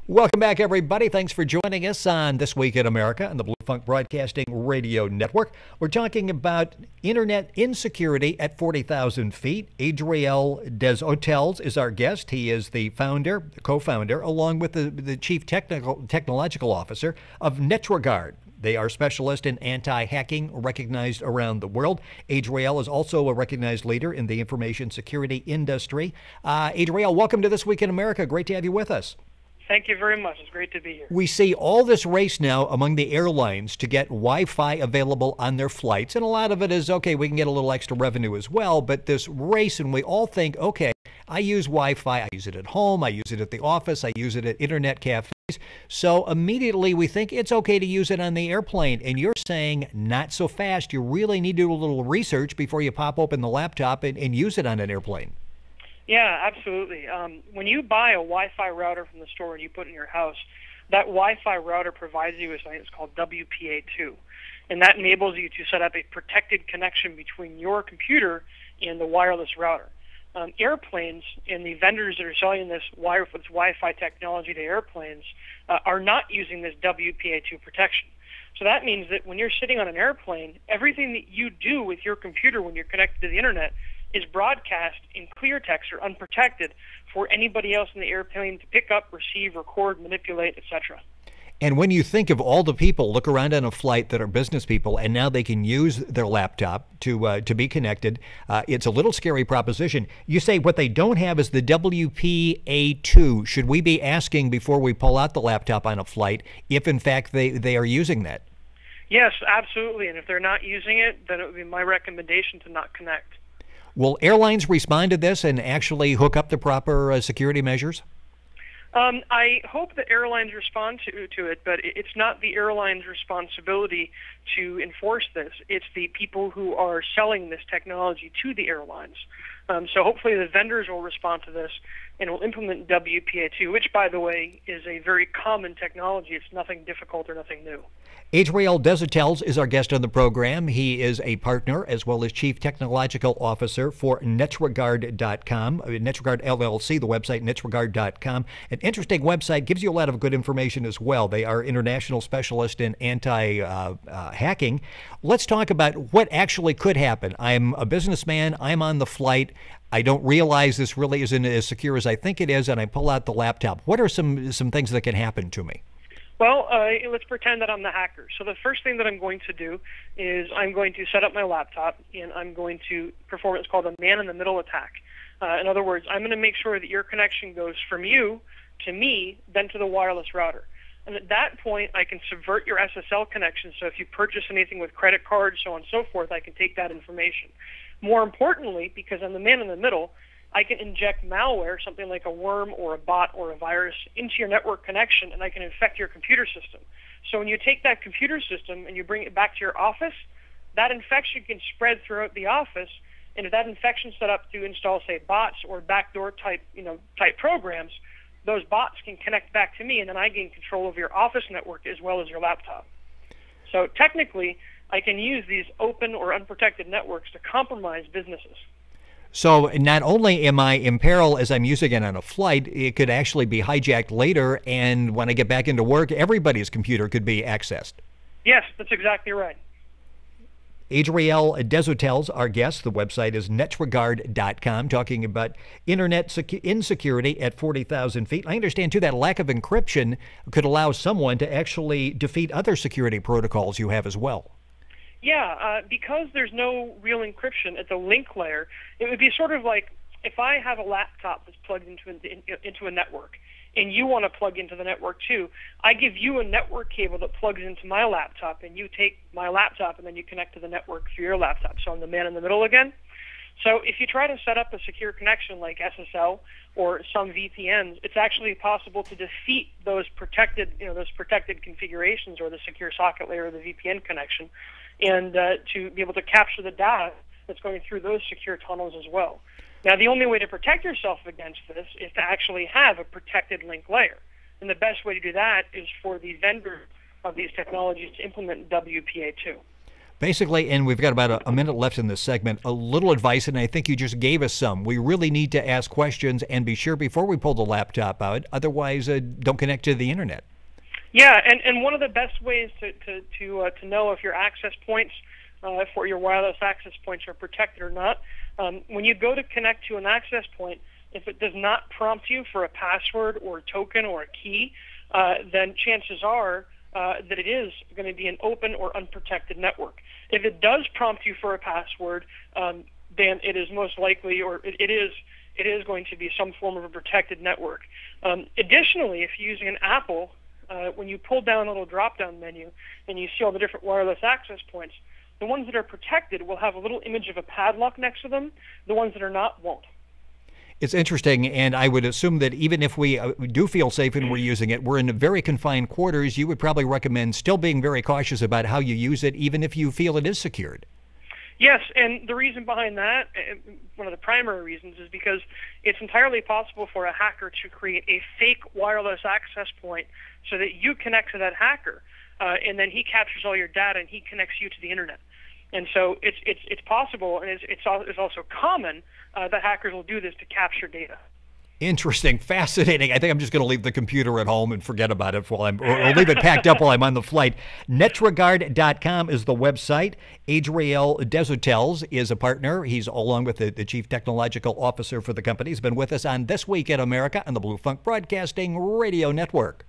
Welcome back, everybody. Thanks for joining us on This Week in America on the Blue Funk Broadcasting Radio Network. We're talking about internet insecurity at 40,000 feet. Adriel Des Hotels is our guest. He is the founder, co-founder, along with the chief technological officer of NetRegard. They are specialists in anti-hacking, recognized around the world. Adriel is also a recognized leader in the information security industry. Adriel, welcome to This Week in America. Great to have you with us. Thank you very much. It's great to be here. We see all this race now among the airlines to get Wi-Fi available on their flights. And a lot of it is, okay, we can get a little extra revenue as well. But this race, and we all think, okay, I use Wi-Fi. I use it at home. I use it at the office. I use it at internet cafes. So immediately we think it's okay to use it on the airplane. And you're saying not so fast. You really need to do a little research before you pop open the laptop and use it on an airplane. Yeah, absolutely. When you buy a Wi-Fi router from the store and you put it in your house, that Wi-Fi router provides you with something that's called WPA2. And that enables you to set up a protected connection between your computer and the wireless router. Airplanes and the vendors that are selling this Wi-Fi technology to airplanes are not using this WPA2 protection. So that means that when you're sitting on an airplane, everything that you do with your computer when you're connected to the internet is broadcast in clear text or unprotected for anybody else in the airplane to pick up, receive, record, manipulate, etc. And when you think of all the people, look around on a flight that are business people, and now they can use their laptop to be connected, it's a little scary proposition. You say what they don't have is the WPA2. Should we be asking before we pull out the laptop on a flight if, in fact, they are using that? Yes, absolutely. And if they're not using it, then it would be my recommendation to not connect. Will airlines respond to this and actually hook up the proper security measures? I hope that airlines respond to it, but it's not the airline's responsibility to enforce this. It's the people who are selling this technology to the airlines. So hopefully the vendors will respond to this and will implement WPA2, which, by the way, is a very common technology. It's nothing difficult or nothing new. Adriel Des Hotels is our guest on the program. He is a partner as well as chief technological officer for NetRegard.com. NetRegard LLC, the website, NetRegard.com. An interesting website, gives you a lot of good information as well. They are international specialists in anti-hacking. Let's talk about what actually could happen. I'm a businessman. I'm on the flight. I don't realize this really isn't as secure as I think it is, and I pull out the laptop. What are some things that can happen to me? Well, let's pretend that I'm the hacker. So the first thing that I'm going to do is I'm going to set up my laptop, and I'm going to perform what's called a man-in-the-middle attack. In other words, I'm going to make sure that your connection goes from you to me, then to the wireless router. And at that point, I can subvert your SSL connection. So if you purchase anything with credit cards, so on and so forth, I can take that information. More importantly, because I'm the man in the middle, I can inject malware, something like a worm or a bot or a virus, into your network connection, and I can infect your computer system. So when you take that computer system and you bring it back to your office, that infection can spread throughout the office. And if that infection is set up to install, say, bots or backdoor type programs, those bots can connect back to me, and then I gain control of your office network as well as your laptop. So technically, I can use these open or unprotected networks to compromise businesses. So not only am I in peril as I'm using it on a flight, it could actually be hijacked later, and when I get back into work, everybody's computer could be accessed. Yes, that's exactly right. Adriel Des Hotels, our guest. The website is NetRegard.com, talking about internet insecurity at 40,000 feet. I understand, too, that lack of encryption could allow someone to actually defeat other security protocols you have as well. Yeah, because there's no real encryption at the link layer, it would be sort of like if I have a laptop that's plugged into a network, and you want to plug into the network too, I give you a network cable that plugs into my laptop, and you take my laptop and then you connect to the network through your laptop. So I'm the man in the middle again. So if you try to set up a secure connection like SSL or some VPNs, it's actually possible to defeat those protected configurations or the secure socket layer or the VPN connection, and to be able to capture the data that's going through those secure tunnels as well. Now, the only way to protect yourself against this is to actually have a protected link layer. And the best way to do that is for the vendors of these technologies to implement WPA2. Basically, and we've got about a minute left in this segment, a little advice, and I think you just gave us some. We really need to ask questions and be sure before we pull the laptop out. Otherwise, don't connect to the internet. Yeah, and one of the best ways to know if your access points, for your wireless access points are protected or not, when you go to connect to an access point, if it does not prompt you for a password or a token or a key, then chances are that it is going to be an open or unprotected network. If it does prompt you for a password, then it is most likely, or it is going to be some form of a protected network. Additionally, if you're using an Apple, when you pull down a little drop-down menu and you see all the different wireless access points, the ones that are protected will have a little image of a padlock next to them. The ones that are not won't. It's interesting, and I would assume that even if we do feel safe and we're using it, we're in very confined quarters. You would probably recommend still being very cautious about how you use it, even if you feel it is secured. Yes, and the reason behind that, one of the primary reasons, is because it's entirely possible for a hacker to create a fake wireless access point so that you connect to that hacker, and then he captures all your data and he connects you to the internet. And so it's possible, and it's also common that hackers will do this to capture data. Interesting, fascinating. I think I'm just going to leave the computer at home and forget about it or leave it packed up while I'm on the flight. Netrigard.com is the website. Adriel Desotels is a partner. He's along with the Chief Technological Officer for the company. He's been with us on This Week in America on the Blue Funk Broadcasting Radio Network.